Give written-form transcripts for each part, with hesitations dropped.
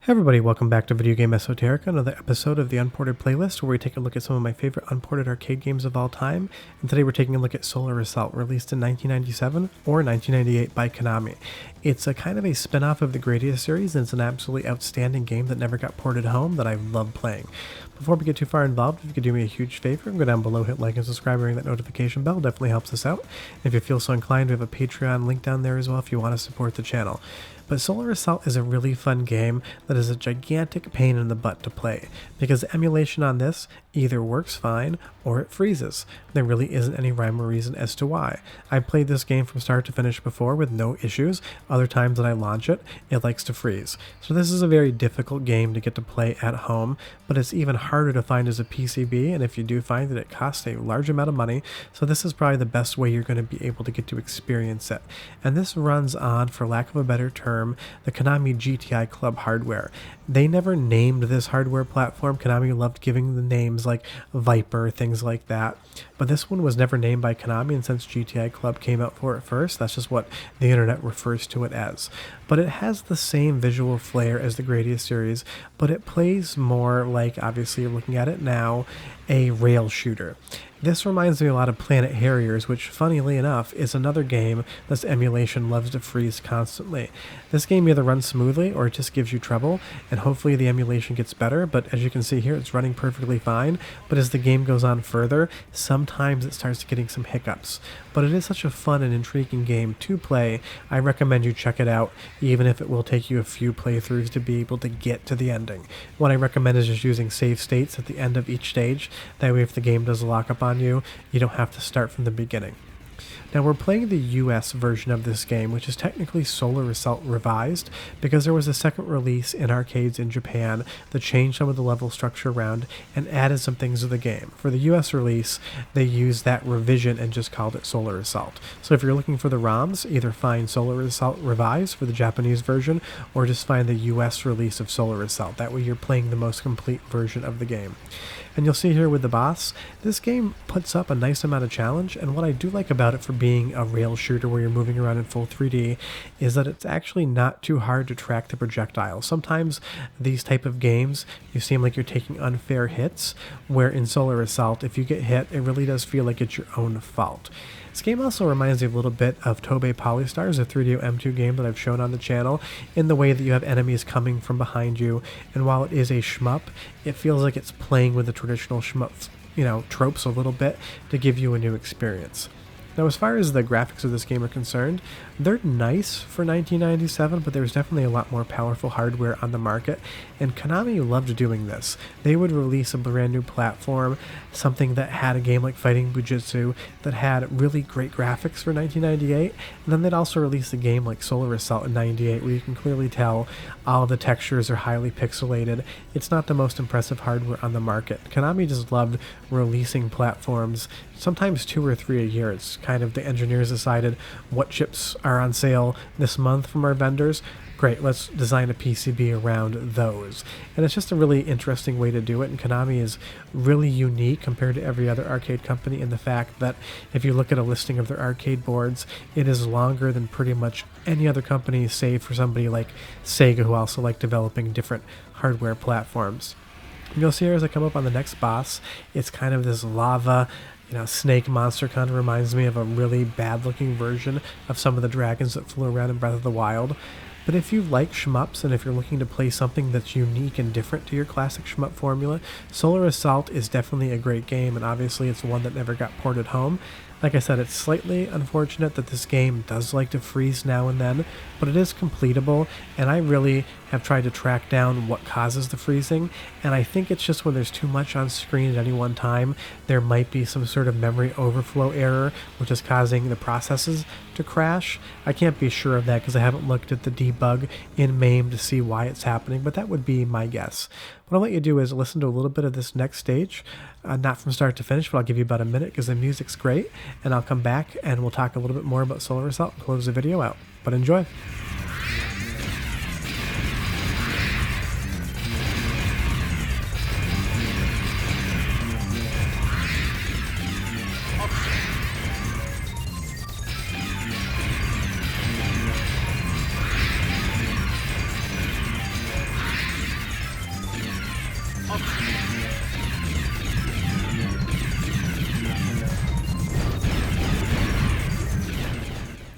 Hey everybody, welcome back to Video Game Esoterica, another episode of the Unported playlist where we take a look at some of my favorite unported arcade games of all time. And today we're taking a look at Solar Assault, released in 1997 or 1998 by Konami. It's a kind of a spin-off of the Gradius series, and it's an absolutely outstanding game that never got ported home that I love playing. Before we get too far involved, if you could do me a huge favor, go down below, hit like and subscribe, ring that notification bell, definitely helps us out. And if you feel so inclined, we have a Patreon link down there as well if you want to support the channel. But Solar Assault is a really fun game that is a gigantic pain in the butt to play, because the emulation on this either works fine or it freezes. There really isn't any rhyme or reason as to why. I've played this game from start to finish before with no issues. Other times that I launch it, it likes to freeze. So this is a very difficult game to get to play at home, but it's even harder to find as a PCB, and if you do find that, it costs a large amount of money, so this is probably the best way you're going to be able to get to experience it. And this runs on, for lack of a better term, the Konami GTI Club hardware. They never named this hardware platform. Konami loved giving the names like Viper, things like that. But this one was never named by Konami, and since GTI Club came out for it first, that's just what the internet refers to it as. But it has the same visual flair as the Gradius series, but it plays more like, obviously you're looking at it now, a rail shooter. This reminds me a lot of Planet Harriers, which, funnily enough, is another game this emulation loves to freeze constantly. This game either runs smoothly or it just gives you trouble, and hopefully the emulation gets better, but as you can see here, it's running perfectly fine. But as the game goes on further, sometimes it starts getting some hiccups. But it is such a fun and intriguing game to play. I recommend you check it out, even if it will take you a few playthroughs to be able to get to the ending. What I recommend is just using save states at the end of each stage. That way if the game does lock up on you, you don't have to start from the beginning. Now we're playing the US version of this game, which is technically Solar Assault Revised, because there was a second release in arcades in Japan that changed some of the level structure around and added some things to the game. For the US release, they used that revision and just called it Solar Assault. So if you're looking for the ROMs, either find Solar Assault Revised for the Japanese version, or just find the US release of Solar Assault. That way you're playing the most complete version of the game. And you'll see here with the boss, this game puts up a nice amount of challenge, and what I do like about it for being a rail shooter where you're moving around in full 3D is that it's actually not too hard to track the projectiles. Sometimes these type of games, you seem like you're taking unfair hits, where in Solar Assault, if you get hit, it really does feel like it's your own fault. This game also reminds me a little bit of Tobey Polystars, a 3DO M2 game that I've shown on the channel, in the way that you have enemies coming from behind you, and while it is a shmup, it feels like it's playing with the traditional shmup, tropes a little bit to give you a new experience. Now, as far as the graphics of this game are concerned, they're nice for 1997, but there's definitely a lot more powerful hardware on the market, and Konami loved doing this. They would release a brand new platform, something that had a game like Fighting Bujutsu that had really great graphics for 1998, and then they'd also release a game like Solar Assault in 98, where you can clearly tell all the textures are highly pixelated. It's not the most impressive hardware on the market. Konami just loved releasing platforms, sometimes 2 or 3 a year. It's kind of the engineers decided what chips are on sale this month from our vendors. Great, let's design a PCB around those. And it's just a really interesting way to do it, and Konami is really unique compared to every other arcade company in the fact that if you look at a listing of their arcade boards, it is longer than pretty much any other company, save for somebody like Sega, who also like developing different hardware platforms. And you'll see here as I come up on the next boss, it's kind of this lava snake monster. Kind of reminds me of a really bad looking version of some of the dragons that flew around in Breath of the Wild. But if you like shmups, and if you're looking to play something that's unique and different to your classic shmup formula, Solar Assault is definitely a great game, and obviously it's one that never got ported home. Like I said, it's slightly unfortunate that this game does like to freeze now and then, but it is completable, and I really have tried to track down what causes the freezing, and I think it's just when there's too much on screen at any one time, there might be some sort of memory overflow error, which is causing the processes to crash. I can't be sure of that because I haven't looked at the debug in MAME to see why it's happening, but that would be my guess. What I'll let you do is listen to a little bit of this next stage, not from start to finish, but I'll give you about a minute because the music's great, and I'll come back and we'll talk a little bit more about Solar Assault and close the video out. But enjoy!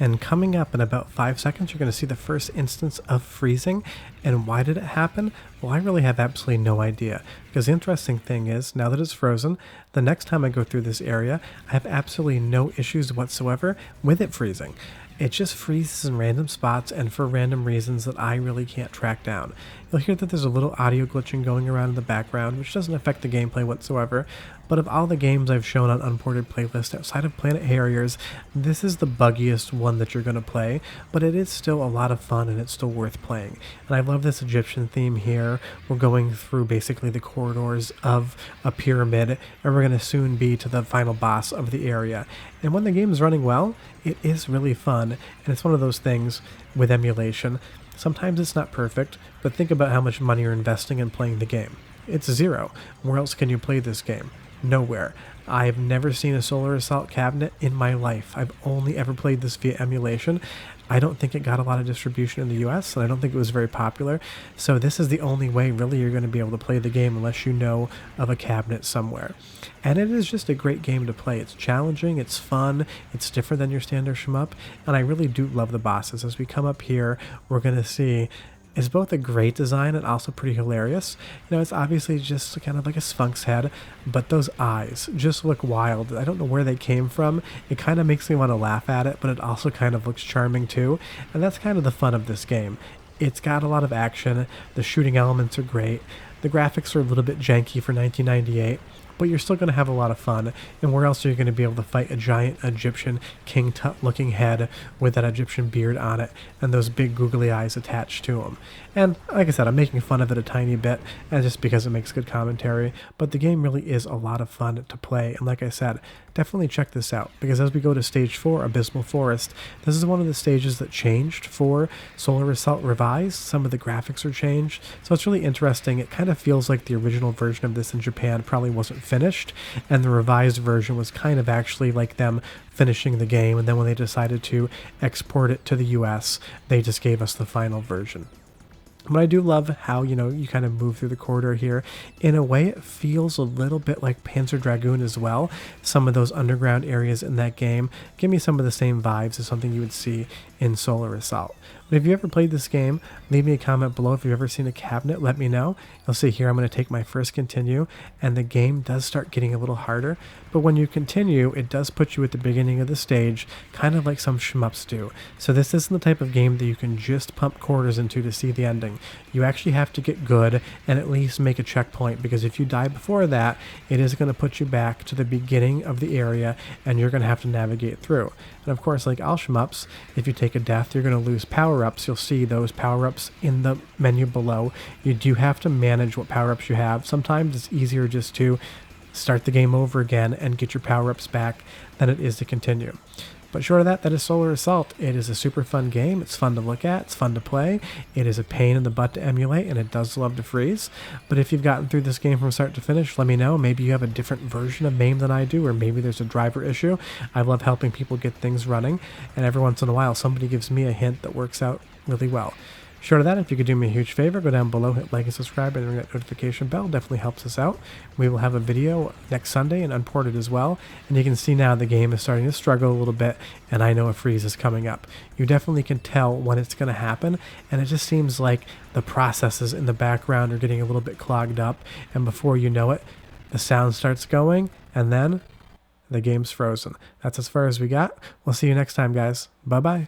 And coming up in about 5 seconds, you're going to see the first instance of freezing. And why did it happen? Well, I really have absolutely no idea, because the interesting thing is, now that it's frozen, the next time I go through this area, I have absolutely no issues whatsoever with it freezing. It just freezes in random spots and for random reasons that I really can't track down. You'll hear that there's a little audio glitching going around in the background, which doesn't affect the gameplay whatsoever, but of all the games I've shown on Unported Playlist outside of Planet Harriers, this is the buggiest one that you're going to play, but it is still a lot of fun and it's still worth playing. And I love this Egyptian theme here. We're going through basically the corridors of a pyramid, and we're going to soon be to the final boss of the area. And when the game is running well, it is really fun, and it's one of those things with emulation. Sometimes it's not perfect, but think about how much money you're investing in playing the game. It's zero. Where else can you play this game? Nowhere. I've never seen a Solar Assault cabinet in my life. I've only ever played this via emulation. I don't think it got a lot of distribution in the US, and I don't think it was very popular. So this is the only way really you're going to be able to play the game unless you know of a cabinet somewhere. And it is just a great game to play. It's challenging, it's fun, it's different than your standard shmup, and I really do love the bosses. As we come up here, we're going to see is both a great design and also pretty hilarious. You know, it's obviously just kind of like a sphinx head, but those eyes just look wild. I don't know where they came from. It kind of makes me want to laugh at it, but it also kind of looks charming too. And that's kind of the fun of this game. It's got a lot of action. The shooting elements are great. The graphics are a little bit janky for 1998. But you're still going to have a lot of fun. And where else are you going to be able to fight a giant Egyptian King Tut looking head with that Egyptian beard on it and those big googly eyes attached to him? And like I said, I'm making fun of it a tiny bit, and just because it makes good commentary, but the game really is a lot of fun to play. And like I said, definitely check this out, because as we go to stage 4, Abyssal Forest, this is one of the stages that changed for Solar Assault Revised. Some of the graphics are changed, so it's really interesting. It kind of feels like the original version of this in Japan probably wasn't finished, and the revised version was kind of actually like them finishing the game, and then when they decided to export it to the US, they just gave us the final version. But I do love how, you know, you kind of move through the corridor here. In a way, it feels a little bit like Panzer Dragoon as well. Some of those underground areas in that game give me some of the same vibes as something you would see in Solar Assault. But if you ever played this game, leave me a comment below. If you've ever seen a cabinet, let me know. You'll see here I'm going to take my first continue, and the game does start getting a little harder. But when you continue, it does put you at the beginning of the stage, kind of like some shmups do. So this isn't the type of game that you can just pump quarters into to see the ending. You actually have to get good and at least make a checkpoint, because if you die before that, it is going to put you back to the beginning of the area, and you're going to have to navigate through. And of course, like all shmups, if you take a death, you're going to lose power-ups. You'll see those power-ups in the menu below. You do have to manage what power-ups you have. Sometimes it's easier just to start the game over again and get your power-ups back than it is to continue. But short of that, that is Solar Assault. It is a super fun game. It's fun to look at. It's fun to play. It is a pain in the butt to emulate, and it does love to freeze. But if you've gotten through this game from start to finish, let me know. Maybe you have a different version of MAME than I do, or maybe there's a driver issue. I love helping people get things running, and every once in a while, somebody gives me a hint that works out really well. Short of that, if you could do me a huge favor, go down below, hit like and subscribe, and ring that notification bell. Definitely helps us out. We will have a video next Sunday and Unported as well. And you can see now the game is starting to struggle a little bit, and I know a freeze is coming up. You definitely can tell when it's going to happen, and it just seems like the processes in the background are getting a little bit clogged up, and before you know it, the sound starts going, and then the game's frozen. That's as far as we got. We'll see you next time, guys. Bye-bye.